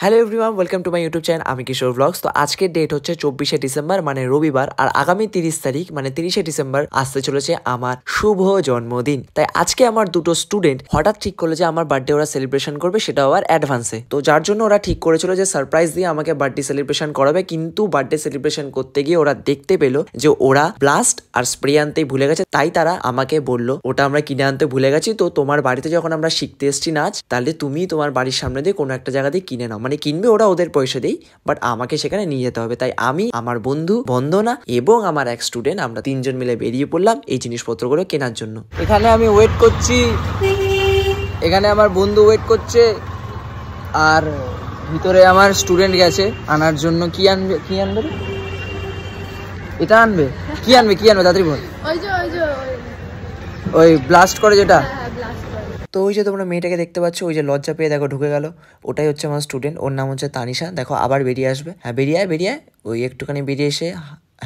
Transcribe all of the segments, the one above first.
Hello everyone, welcome to my YouTube channel. আমি কিশোর blogs. তো আজকের ডেট হচ্ছে 24শে ডিসেম্বর মানে রবিবার, আর আগামী 30 তারিখ মানে 30শে ডিসেম্বর আসতে চলেছে আমার শুভ জন্মদিন। তাই আজকে আমার দুটো স্টুডেন্ট হঠাৎ ঠিক করলো যে আমার বার্থডে ওরা সেলিব্রেশন করবে, সেটা আবার অ্যাডভান্সে। তো যার জন্য ওরা ঠিক করেছিল যে সারপ্রাইজ দিয়ে আমাকে বার্থডে সেলিব্রেশন করাবে, কিন্তু বার্থডে সেলিব্রেশন করতে গিয়ে ওরা দেখতে পেলো যে ওরা ব্লাস্ট আর স্প্রে আনতেই ভুলে গেছে। তাই তারা আমাকে বললো ওটা আমরা কিনে আনতে ভুলে গেছি, তো তোমার বাড়িতে যখন আমরা শিখতে এসেছি নাচ, তাহলে তুমি তোমার বাড়ির সামনে দিয়ে কোনো একটা জায়গা দিয়ে কিনে নাও। মানে কিনবে ওরা, ওদের পয়সা দেই, বাট আমাকে সেখানে নিয়ে যেতে হবে। তাই আমি, আমার বন্ধু বন্দনা এবং আমার এক স্টুডেন্ট, আমরা তিনজন মিলে বেরিয়ে পড়লাম এই জিনিসপত্রগুলো কেনার জন্য। এখানে আমি ওয়েট করছি, এখানে আমার বন্ধু ওয়েট করছে, আর ভিতরে আমার স্টুডেন্ট গেছে আনার জন্য। কি আনবে রে? এটা আনবে? কি আনবে তাড়াতাড়ি বল। ওই ব্লাস্ট করে যেটা। তো ওই যে তোমরা মেয়েটাকে দেখতে পাচ্ছ, ওই যে লজ্জা পেয়ে দেখো ঢুকে গেল, ওটাই হচ্ছে আমার স্টুডেন্ট। ওর নাম হচ্ছে তানিশা। দেখো আবার বেরিয়ে আসবে। হ্যাঁ বেরিয়ে আয়। ওই একটুখানি বেরিয়ে এসে,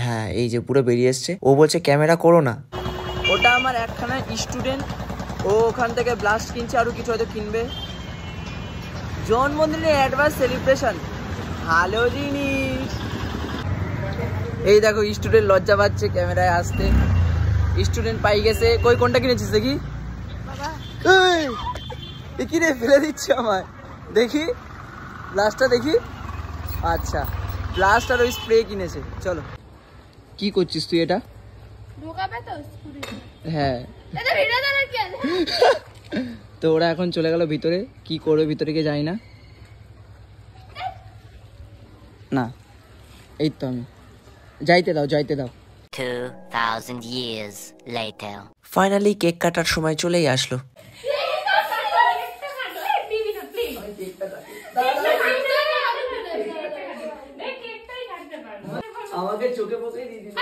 হ্যাঁ এই যে পুরো বেরিয়ে এসছে। ও বলছে ক্যামেরা করো না। ওটা আমার একখানা স্টুডেন্ট, ও ওখান থেকে ব্লাস্ট কিনছে, আরো কিছু হয়তো কিনবে। জন্মদিনের অ্যাডভান্স সেলিব্রেশন, ভালো জিনিস। এই দেখো স্টুডেন্ট লজ্জা পাচ্ছে ক্যামেরায় আসতে। স্টুডেন্ট পাই গেছে। কোনটা কিনেছিস দেখি? কি রে, ফেলে দিচ্ছে আমায়। দেখি ব্লাস্টটা দেখি। আচ্ছা, ব্লাস্ট আর ওই স্প্রে কিনেছে। চলো, কি করছিস তুই? এটা হ্যাঁ। তো ওরা এখন চলে গেল ভিতরে, কি করবে ভিতরে গিয়ে যাই না। না এই তো আমি যাইতে দাও। 2000 years later. ফাইনালি কেক কাটার সময় চলেই আসলো। আমাকে চোখে পকে দিয়ে দিল।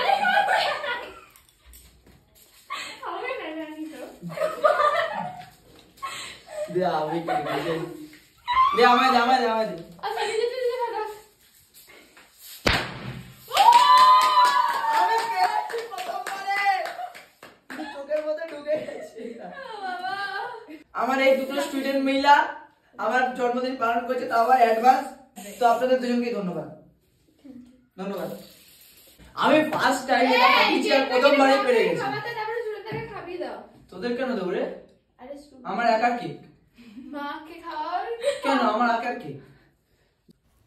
আমার এই দুটো স্টুডেন্ট মিলা আমার জন্মদিন পালন করছে, তাও আবার অ্যাডভান্স। তো আপনাদের দুজনকে ধন্যবাদ। আমি ফার্স্ট টাইম এটা খাচ্ছি আর প্রথমবারই পেরে গেছি। তোদের কেন দেব রে? আমার একার কেক। মাকে খাওয়ার কেন? আমার একার কেক।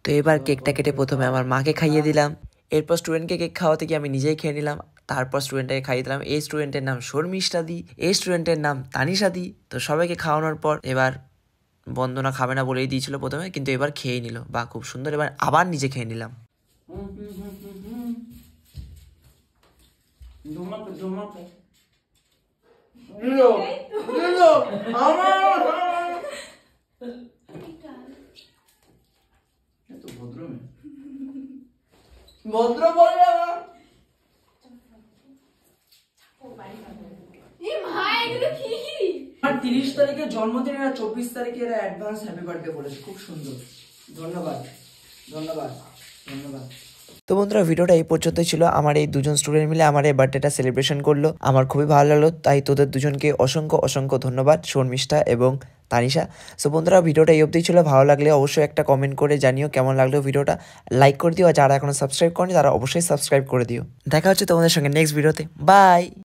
তো এবার কেকটা কেটে প্রথমে আমার মাকে খাইয়ে দিলাম, এরপর স্টুডেন্টকে কেক খাওয়াতে গিয়ে আমি নিজেই খেয়ে নিলাম, তারপর স্টুডেন্টটাকে খাইয়ে দিলাম। এই স্টুডেন্টের নাম শর্মিষ্ঠা দি, এই স্টুডেন্টের নাম তানিশা দি। তো সবাইকে খাওয়ানোর পর এবার বন্দনা খাবে না বলেই দিয়েছিল প্রথমে, কিন্তু এবার খেয়ে নিল। বা খুব সুন্দর। এবার আবার নিজে খেয়ে নিলাম। ভদ্র বলে 30 তারিখে জন্মদিন, 24 তারিখে এরা অ্যাডভান্স হ্যাপি বার্থডে বলেছে। খুব সুন্দর, ধন্যবাদ। তো বন্ধুরা, ভিডিওটা এই পর্যন্তই ছিল। আমার এই দুজন স্টুডেন্ট মিলে আমার এই বার্থডেটা সেলিব্রেশন করলো, আমার খুবই ভালো লাগলো। তাই তোদের দুজনকে অসংখ্য ধন্যবাদ, শর্মিষ্ঠা এবং তানিশা। সো বন্ধুরা, ভিডিওটা এই অবধি ছিল। ভালো লাগলে অবশ্যই একটা কমেন্ট করে জানিও কেমন লাগলো ভিডিওটা। লাইক করে দিও, আর যারা এখনো সাবস্ক্রাইব করেনি তারা অবশ্যই সাবস্ক্রাইব করে দিও। দেখা হচ্ছে তোমাদের সঙ্গে নেক্সট ভিডিওতে। বাই।